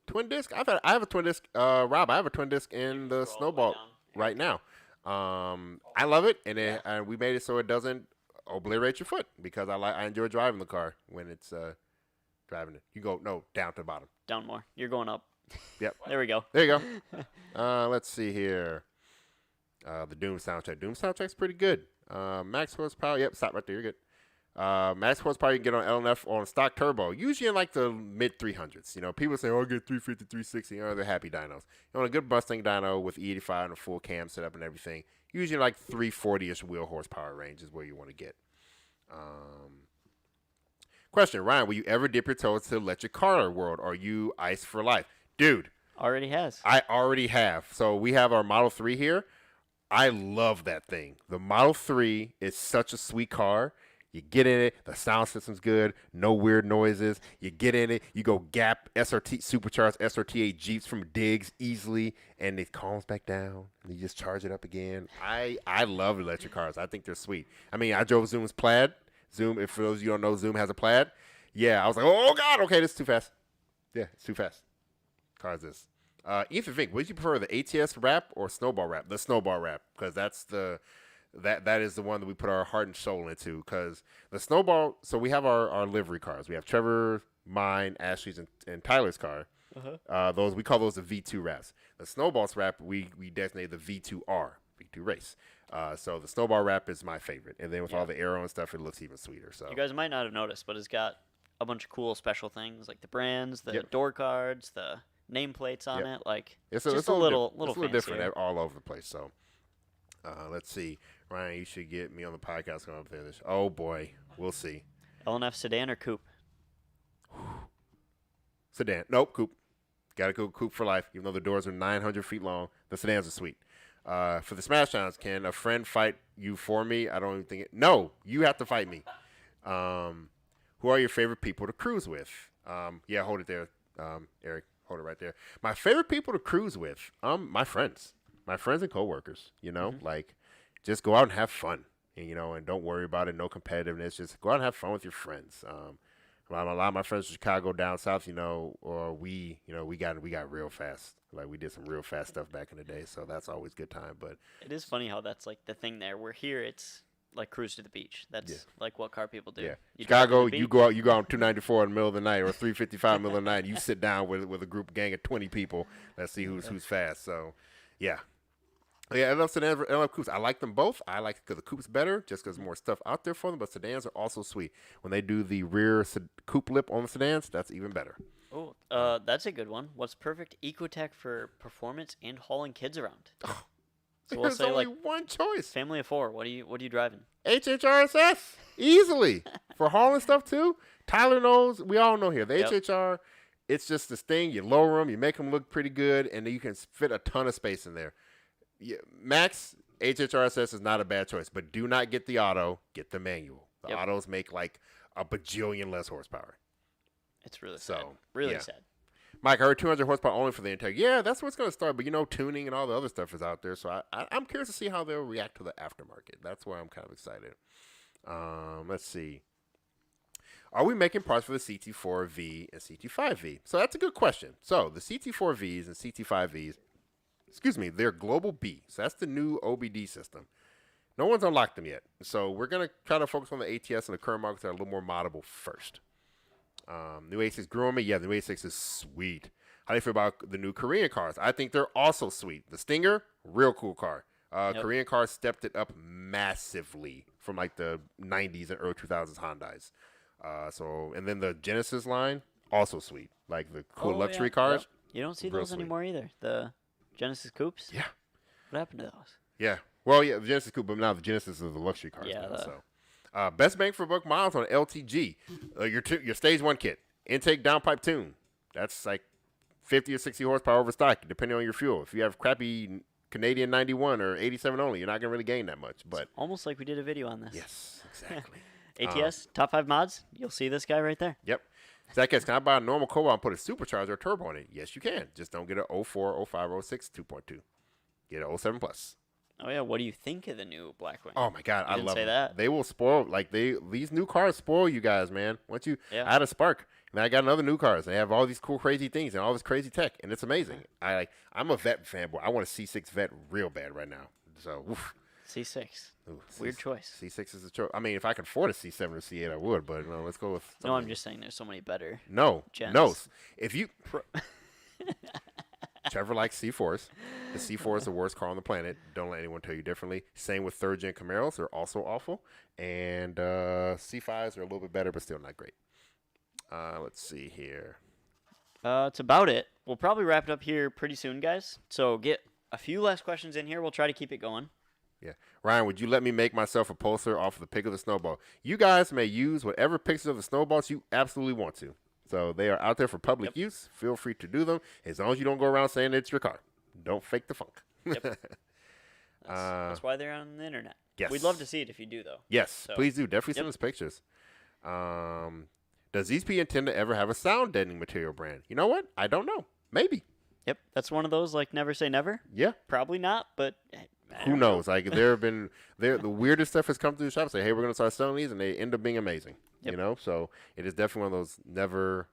Twin disc. I have a twin disc. Rob, I have a twin disc in the Snowball right now. I love it, and we made it so it doesn't obliterate your foot because I enjoy driving the car when it's driving it. You go down to the bottom. Down more. You're going up. Yep. There we go. There you go. Let's see here. The Doom soundtrack. Doom soundtrack's pretty good. Max horsepower. Yep. Stop right there. You're good. Max horsepower you can get on LNF on stock turbo. Usually in like the mid 300s. You know, people say, "Oh, I get 350, 360." You know, they're happy dynos. You know, a good Mustang dyno with E85 and a full cam setup and everything. Usually like 340-ish wheel horsepower range is where you want to get. Question, Ryan, will you ever dip your toes to the electric car world? Or are you ICE for life? Dude. Already has. I already have. So we have our Model 3 here. I love that thing. The Model 3 is such a sweet car. You get in it, the sound system's good, no weird noises. You get in it, you go Gap SRT supercharged SRT8 Jeeps from Diggs easily, and it calms back down, and you just charge it up again. I love electric cars. I think they're sweet. I mean, I drove Zoom's Plaid. Zoom, if for those of you who don't know, Zoom has a Plaid. Yeah, I was like, oh God, okay, this is too fast. Yeah, it's too fast. Car is this. Ethan Fink, would you prefer the ATS wrap or Snowball wrap? The Snowball wrap, because that's that is the one that we put our heart and soul into, because the Snowball, so we have our livery cars. We have Trevor, mine, Ashley's, and Tyler's car. Those we call those the V2 wraps. The Snowball's wrap, we designate the V2R, V2 race. So the Snowball wrap is my favorite. And then with all the arrow and stuff, it looks even sweeter. So you guys might not have noticed, but it's got a bunch of cool special things like the brands, the door cards, the nameplates on it. Like it's just a little different all over the place. So let's see. Ryan, you should get me on the podcast going up there. Oh boy, we'll see. LNF sedan or coupe? Sedan. Nope, coupe. Got to go coupe for life. Even though the doors are 900 feet long, the sedans are sweet. For the Smash Downs, can a friend fight you for me? I don't even think it. No, you have to fight me. Who are your favorite people to cruise with? Yeah, hold it there, Eric. Hold it right there. My favorite people to cruise with, my friends and coworkers. You know, like just go out and have fun, and, you know, and don't worry about it. No competitiveness. Just go out and have fun with your friends. A lot of my friends from Chicago down south, you know, or we got real fast. Like we did some real fast stuff back in the day, so that's always a good time. But it is funny how that's like the thing there. We're here, it's like cruise to the beach. That's Yeah. like what car people do. Yeah. You drive to Chicago, the you beach. go out, on 294 in the middle of the night or 355 in the middle of the night. You sit down with a group gang of 20 people. Let's see who's fast. So, yeah. Yeah, I love sedans. I love coupes. I like them both. I like the coupes better just because more stuff out there for them. But sedans are also sweet. When they do the rear coupe lip on the sedans, that's even better. Oh, that's a good one. What's perfect Ecotech for performance and hauling kids around? So we'll There's say only like one choice. family of 4. What are you driving? HHRSS easily for hauling stuff too. Tyler knows. We all know here the Yep. HHR. It's just this thing. You lower them, you make them look pretty good, and then you can fit a ton of space in there. Yeah, Max HHRSS is not a bad choice, but do not get the auto. Get the manual. The Yep. autos make like a bajillion less horsepower. It's really sad. So, Really yeah. sad. Mike, I heard 200 horsepower only for the intake. Yeah, that's where it's going to start. But, tuning and all the other stuff is out there. So I'm curious to see how they'll react to the aftermarket. That's why I'm kind of excited. Let's see. Are we making parts for the CT4V and CT5V? So that's a good question. So the CT4Vs and CT5Vs, they're Global B. So that's the new OBD system. No one's unlocked them yet. So we're going to try to focus on the ATS and the current markets that are a little more moddable first. New A6 grew on me. Yeah, the new A6 is sweet. How do you feel about the new Korean cars? I think they're also sweet. The Stinger, real cool car. Yep. Korean cars stepped it up massively from like the 90s and early 2000s Hondas. And then the Genesis line, also sweet. Like the cool luxury cars. Yep. You don't see real those sweet. anymore either. The Genesis coupes. Yeah. What happened to those? Yeah. Well, yeah, the Genesis coupe, but now the Genesis is the luxury cars Yeah, now. So, best bang for buck miles on LTG. Your stage 1 kit. Intake downpipe tune. That's like 50 or 60 horsepower over stock, depending on your fuel. If you have crappy Canadian 91 or 87 only, you're not going to really gain that much. But Almost like we did a video on this. yes, exactly. ATS, top 5 mods. You'll see this guy right there. Yep. Zach, can I buy a normal Cobalt and put a supercharger or turbo in it? Yes, you can. Just don't get a 04, 05, 06 2.2. Get a 07 plus. Oh yeah, what do you think of the new Blackwing? Oh my God, You I didn't love say them. that. They will spoil these new cars spoil you guys, man. Once you Yeah. I had a Spark, and I got another new cars. They have all these cool, crazy things and all this crazy tech, and it's amazing. I'm a vet fanboy. I want a C6 vet real bad right now. So, oof. C6. Ooh, Weird choice. C6 is the choice. I mean, if I could afford a C7 or C8, I would. But no, let's go with. No, I'm something. just saying there's so many better. No, gens. no. If you. Trevor likes C4s. The C4 is the worst car on the planet. Don't let anyone tell you differently. Same with third-gen Camaros. They're also awful. And C5s are a little bit better, but still not great. Let's see here. That's about it. We'll probably wrap it up here pretty soon, guys. So get a few last questions in here. We'll try to keep it going. Yeah. Ryan, would you let me make myself a poster off of the pic of the Snowball? You guys may use whatever pictures of the Snowballs you absolutely want to. So they are out there for public use. Feel free to do them as long as you don't go around saying it's your car. Don't fake the funk. Yep. That's why they're on the internet. Yes. We'd love to see it if you do, though. Yes, So, please do. Definitely send us pictures. Does ZZP intend to ever have a sound deadening material brand? You know what? I don't know. Maybe. Yep. That's one of those, like, never say never. Yeah. Probably not, but Who knows? Like there have been the weirdest stuff has come through the shop. Say, hey, we're gonna start selling these, and they end up being amazing. Yep. You know, so it is definitely one of those never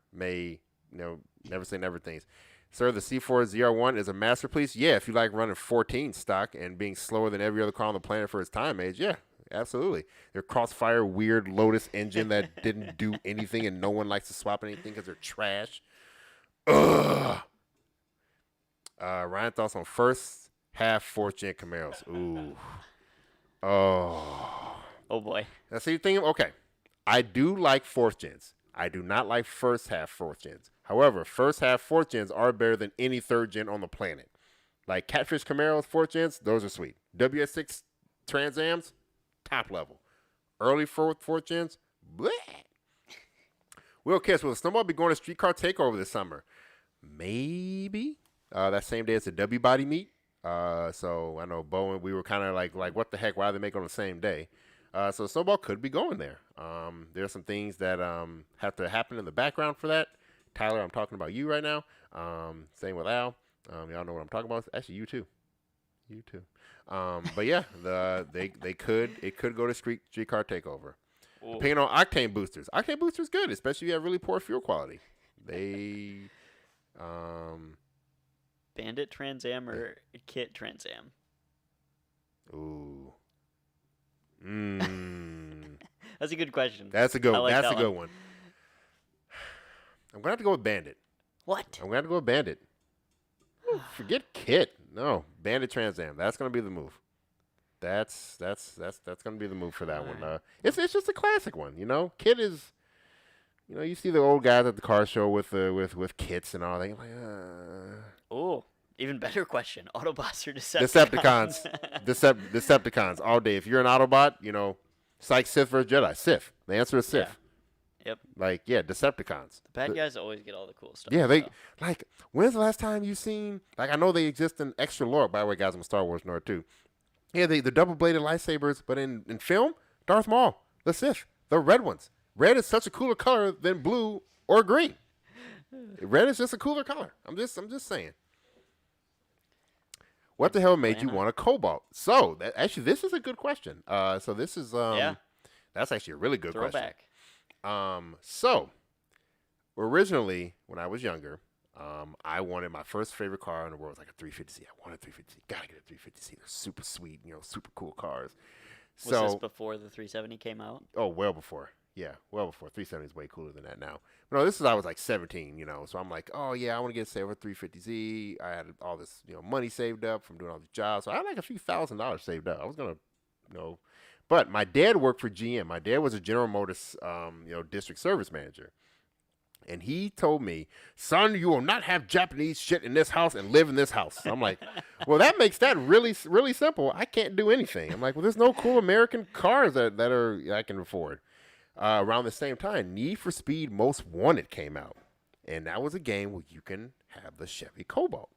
say never things. Sir, the C4 ZR1 is a masterpiece. Yeah, if you like running 14 stock and being slower than every other car on the planet for its time age, yeah, absolutely. Their Crossfire weird Lotus engine that didn't do anything, and no one likes to swap anything because they're trash. Ugh. Ryan, thoughts on first half 4th gen Camaros? Ooh. Oh. Oh, boy. Now, see, okay. I do like 4th gens. I do not like first half 4th gens. However, first half 4th gens are better than any 3rd gen on the planet. Like Catfish Camaros 4th gens, those are sweet. WS6 Trans Ams, top level. Early 4th gens, bleh. Will Kiss, will Snowball be going to Streetcar Takeover this summer? Maybe. That same day as the W Body meet. So I know Bowen, we were kind of like, what the heck? Why do they make it on the same day? So Snowball could be going there. There's some things that have to happen in the background for that. Tyler, I'm talking about you right now. Same with Al. Y'all know what I'm talking about. Actually, you too. You too. But yeah, it could go to Streetcar Takeover. Ooh. Depending on octane boosters. Octane boosters good, especially if you have really poor fuel quality. They Bandit Trans Am or Kit Trans Am? ooh. That's a good question. That's a good. I like That's that a good one. I'm gonna have to go with Bandit. What? I'm gonna have to go with Bandit. Forget Kit. No, Bandit Trans Am. That's gonna be the move. That's gonna be the move for that one. Alright. It's just a classic one. Kit is. You see the old guys at the car show with kits and all that. You're like, Oh, even better question. Autobots or Decepticons? Decepticons all day. If you're an Autobot, it's like Sith versus Jedi. Sith. The answer is Sith. Yep. Like, yeah, Decepticons. The bad guys always get all the cool stuff. Yeah, they so. like. When's the last time you seen? Like, I know they exist in extra lore. By the way, guys, I'm a Star Wars nerd too. Yeah, the double bladed lightsabers, but in film, Darth Maul, the Sith, the red ones. Red is such a cooler color than blue or green. Red is just a cooler color. I'm just saying. What the hell made you want a Cobalt? So this is a good question. So this is that's actually a really good Throwback. question. So originally when I was younger, I wanted my first favorite car in the world was like a 350Z. I wanted a 350Z. Gotta get a 350Z. They're super sweet, super cool cars. Was this before the 370 came out? Oh, well before. Yeah, well before. 370 is way cooler than that now. But no, this is I was like 17, so I'm like, oh yeah, I want to get a Saber 350Z. I had all this, money saved up from doing all these jobs. So I had like a few $1,000s saved up. I was gonna, but my dad worked for GM. My dad was a General Motors, district service manager. And he told me, son, you will not have Japanese shit in this house and live in this house. I'm like, well, that makes that really, really simple. I can't do anything. I'm like, well, there's no cool American cars that I can afford. Around the same time, Need for Speed Most Wanted came out. And that was a game where you can have the Chevy Cobalt.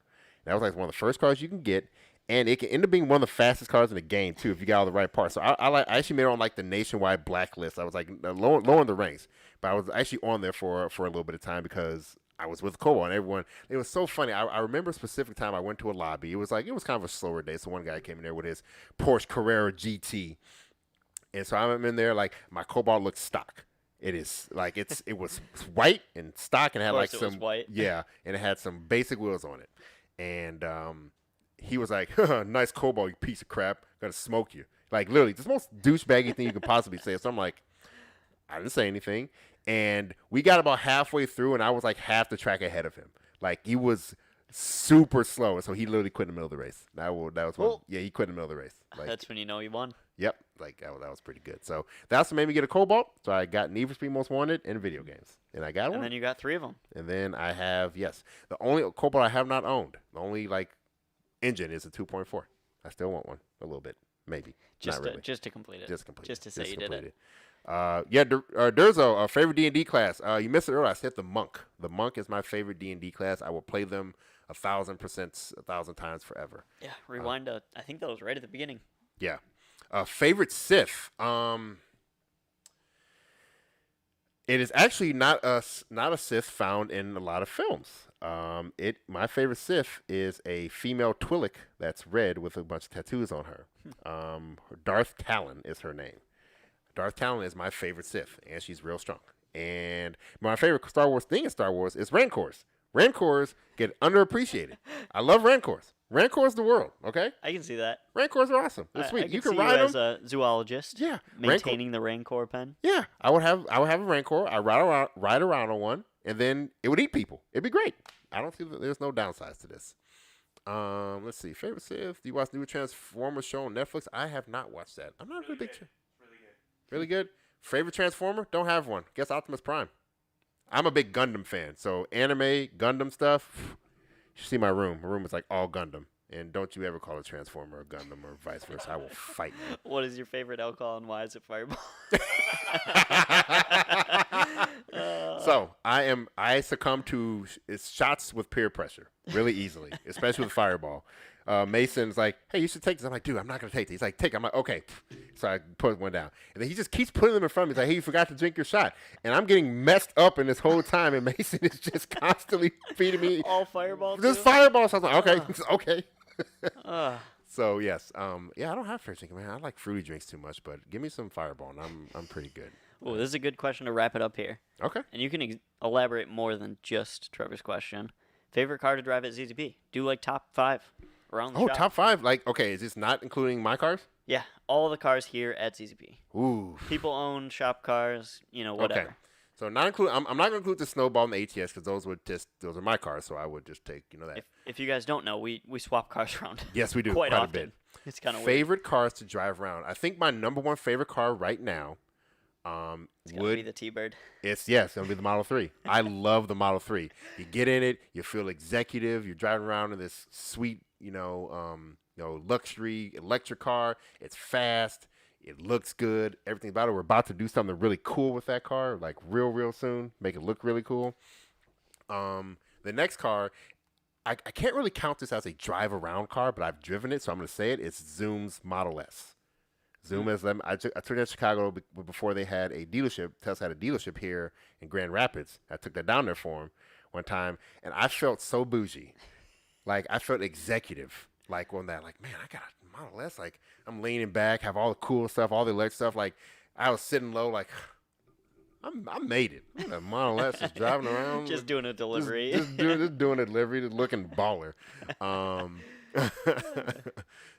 That was like one of the first cars you can get. And it can end up being one of the fastest cars in the game, too, if you got all the right parts. So I actually made it on like the nationwide blacklist. I was like low in the ranks. But I was actually on there for a little bit of time because I was with Cobalt and everyone. It was so funny. I remember a specific time I went to a lobby. It was kind of a slower day. So one guy came in there with his Porsche Carrera GT. And so I'm in there, like, my Cobalt looks stock. It is, like, it was white and stock and had, like, some, white. Yeah, and it had some basic wheels on it. And he was like, nice Cobalt, you piece of crap. Gonna smoke you. Like, literally, this most douchebaggy thing you could possibly say. So I'm like, I didn't say anything. And we got about halfway through, and I was, like, half the track ahead of him. Like, he was super slow. And so he literally quit in the middle of the race. That was when, yeah, he quit in the middle of the race. Like, that's when you know you won. Yep, like that was pretty good. So that's what made me get a Cobalt. So I got Need for Speed Most Wanted and video games, and I got one. And then you got 3 of them. And then I have the only Cobalt I have not owned. The only engine is a 2.4. I still want one a little bit, maybe. Just not really. Just to complete it. Just complete. Just to say you did it. Durzo, favorite D&D class. You missed it earlier. I said the Monk. The Monk is my favorite D&D class. I will play them 1,000%, 1,000 times forever. Yeah, rewind. I think that was right at the beginning. Yeah. Favorite Sith. It is actually not a Sith found in a lot of films. My favorite Sith is a female Twi'lek that's red with a bunch of tattoos on her. Darth Talon is her name. Darth Talon is my favorite Sith, and she's real strong. And my favorite Star Wars thing in Star Wars is Rancors. Rancors get underappreciated. I love Rancors. Rancors the world, okay? I can see that. Rancors are awesome. They're sweet. You can see ride you them. as a zoologist. Yeah, maintaining the Rancor pen. Yeah, I would have a Rancor. I ride around on one, and then it would eat people. It'd be great. I don't see that there's no downsides to this. Let's see. Favorite Sith? Do you watch the new Transformers show on Netflix? I have not watched that. I'm not a big. Really good. Really good. Favorite Transformer? Don't have one. Guess Optimus Prime. I'm a big Gundam fan, so anime Gundam stuff. You should see my room. My room is like all Gundam. And don't you ever call a Transformer a Gundam or vice versa. I will fight you. What is your favorite alcohol and why is it Fireball? So I succumb to shots with peer pressure really easily, especially with Fireball. Mason's like, hey, you should take this. I'm like, dude, I'm not going to take these. He's like, take it. I'm like, okay. So I put one down. And then he just keeps putting them in front of me. He's like, hey, you forgot to drink your shot. And I'm getting messed up in this whole time. And Mason is just constantly feeding me. All Fireball? Just Fireball. So I was like, okay, okay. So, yes. Yeah, I don't have favorite drink, man. I like fruity drinks too much. But give me some Fireball, and I'm pretty good. Oh, this is a good question to wrap it up here. Okay. And you can elaborate more than just Trevor's question. Favorite car to drive at ZZP? Do like top 5 around the shop. Top 5? Like, okay, is this not including my cars? Yeah, all the cars here at ZZP. Ooh. People own shop cars, whatever. Okay. So not include. I'm not gonna include the Snowball and the ATS because those are my cars. So I would just take that. If you guys don't know, we swap cars around. Yes, we do quite quite often. a bit. It's kind of weird. Favorite cars to drive around. I think my number one favorite car right now. It's gonna be the T-Bird. It's gonna be the Model 3. I love the Model 3. You get in it, you feel executive. You're driving around in this sweet, luxury electric car. It's fast. It looks good. Everything about it. We're about to do something really cool with that car, like real soon. Make it look really cool. The next car, I can't really count this as a drive around car, but I've driven it, so I'm gonna say it. It's Zoom's Model S. Zoom has them. I took that to Chicago before they had a dealership. Tesla had a dealership here in Grand Rapids. I took that down there for him one time, and I felt so bougie. Like, I felt executive. Like, on that, like, man, I got a Model S. Like, I'm leaning back, have all the cool stuff, all the electric stuff. Like, I was sitting low, like, I made it. A Model S is driving around. Just doing a delivery. Just doing a delivery, just looking baller.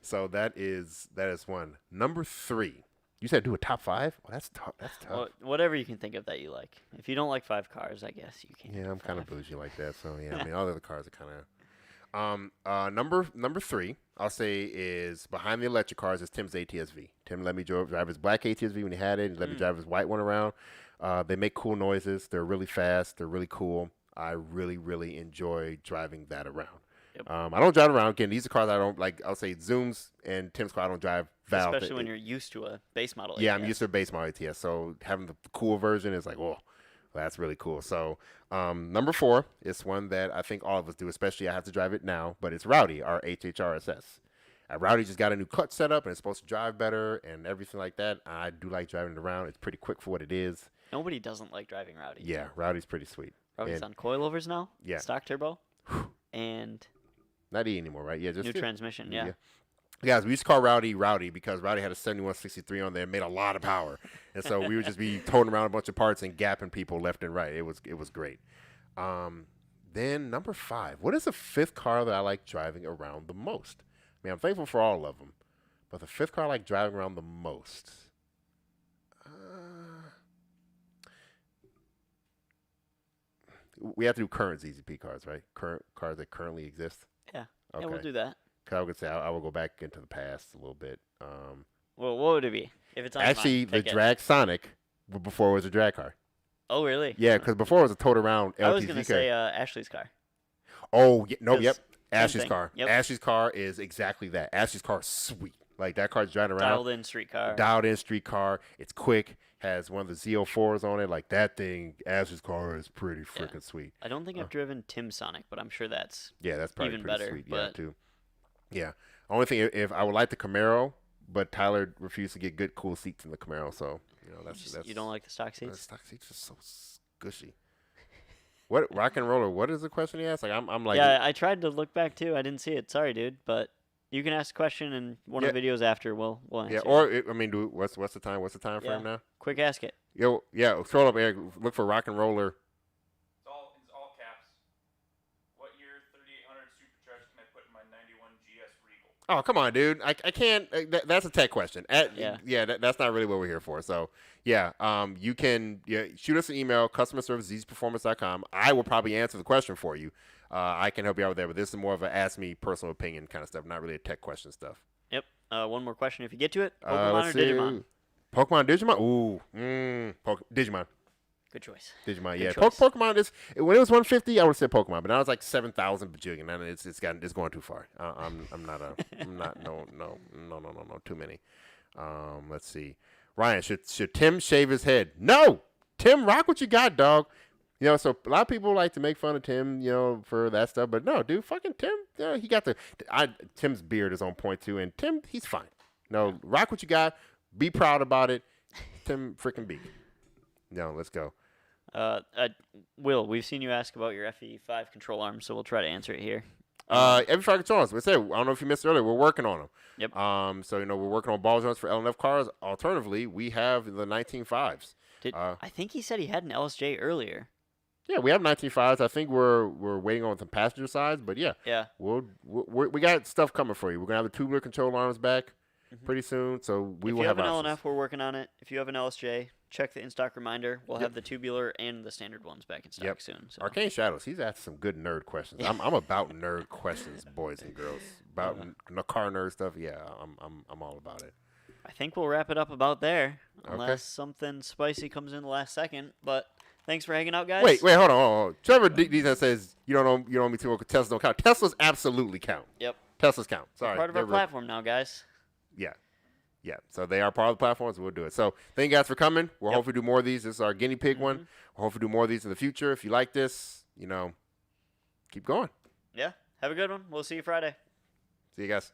So that is one. Number 3. You said do a top 5? Well, that's tough. That's tough. Well, whatever you can think of that you like. If you don't like 5 cars, I guess you can. Yeah, I'm kind of bougie like that. So yeah, I mean, all the other cars are kind of. Number 3, I'll say is behind the electric cars is Tim's ATS-V. Tim let me drive his black ATS-V when he had it. And let me drive his white one around. They make cool noises. They're really fast. They're really cool. I really enjoy driving that around. Yep. I don't drive around. Again, these are cars I don't like. I'll say Zoom's and Tim's car I don't drive. Especially when you're used to a base model. Yeah, ATS. I'm used to a base model ATS. So having the cool version is like, oh, that's really cool. So number 4 is one that I think all of us do, especially I have to drive it now, but it's Rowdy, our HHRSS. Rowdy just got a new clutch setup, and it's supposed to drive better and everything like that. I do like driving it around. It's pretty quick for what it is. Nobody doesn't like driving Rowdy. Yeah, Rowdy's pretty sweet. Rowdy's on coilovers now. Yeah. Stock turbo. And not E anymore, right? Yeah, just new transmission. Yeah. Guys, we used to call Rowdy because Rowdy had a 7163 on there, made a lot of power, and so we would just be toting around a bunch of parts and gapping people left and right. It was great. Then number 5, what is the 5th car that I like driving around the most? I mean, I'm thankful for all of them, but the 5th car I like driving around the most. We have to do current ZZP cars, right? Current cars that currently exist. Yeah. Okay. Yeah, we'll do that. Cause I would say I will go back into the past a little bit. Well, what would it be? If it's on Actually, the Drag Sonic before it was a drag car. Oh, really? Yeah, because before it was a towed around LTZ I was gonna car. say Ashley's car. Oh, yeah, no, 'Cause yep. same Ashley's thing. car. Yep. Ashley's car is exactly that. Ashley's car is sweet. Like, that car's driving around. Dialed in street car. Dialed in street car. It's quick. Has one of the Z04s on it. Like, that thing, Ashley's car is pretty freaking sweet. I don't think I've driven Tim's Sonic, but I'm sure that's Yeah, that's probably even pretty better, sweet. Yeah, but- too. Yeah. Only thing, if I would like the Camaro, but Tyler refused to get good, cool seats in the Camaro. So, that's you don't like the stock the seats. stock seats are so gushy. What rock and roller? What is the question he asked? Like, I'm like, Yeah, I tried to look back too. I didn't see it. Sorry, dude, but you can ask a question, and one of the videos after we'll answer. yeah. it. Or I mean, what's the time? What's the time Yeah. frame now? Quick, ask it. Yo, yeah. Scroll up, Eric. Look for rock and roller. It's all caps. What year 3800 supercharged can I put in my 91 GS Regal? Oh, come on, dude. I can't. That's a tech question. Yeah. That's not really what we're here for. So, yeah. You can shoot us an email, customerservice@zzperformance.com. I will probably answer the question for you. I can help you out with that, but this is more of a ask me personal opinion kind of stuff, not really a tech question stuff. Yep. One more question if you get to it. Pokemon or Digimon? Pokemon, Digimon? Ooh. Digimon. Good choice. Digimon, Good yeah. choice. Pokemon is, when it was 150, I would have said Pokemon, but now it's like 7,000 bajillion, and it's going too far. No, too many. Let's see. Ryan, should Tim shave his head? No! Tim, rock what you got, dog. So a lot of people like to make fun of Tim, for that stuff, but no, dude, fucking Tim, he got Tim's beard is on point too, and Tim, he's fine. No, rock what you got, be proud about it. Tim freaking B. No, let's go. Will, we've seen you ask about your FE5 control arm, so we'll try to answer it here. Every five controllers. I don't know if you missed it earlier. We're working on them. Yep. So we're working on ball joints for LNF cars. Alternatively, we have the 19.5s. I think he said he had an LSJ earlier. Yeah, we have 19.5s. I think we're waiting on some passenger sides, but yeah. Yeah. We got stuff coming for you. We're gonna have the tubular control arms back. pretty soon. So we if will you have an options. LNF, we're working on it. If you have an LSJ, check the in-stock reminder. We'll have the tubular and the standard ones back in stock soon. So. Arcane Shadows, he's asked some good nerd questions. I'm about nerd questions, boys and girls. About car nerd stuff. Yeah, I'm all about it. I think we'll wrap it up about there, unless something spicy comes in the last second. But thanks for hanging out, guys. Wait, hold on. Trevor Deason says you don't know me too well because Teslas don't count. Teslas absolutely count. Yep. Teslas count. Sorry. They're part of our platform now, guys. Yeah. So they are part of the platform, so we'll do it. So thank you guys for coming. We'll hopefully do more of these. This is our guinea pig one. We'll hopefully do more of these in the future. If you like this, keep going. Yeah. Have a good one. We'll see you Friday. See you guys.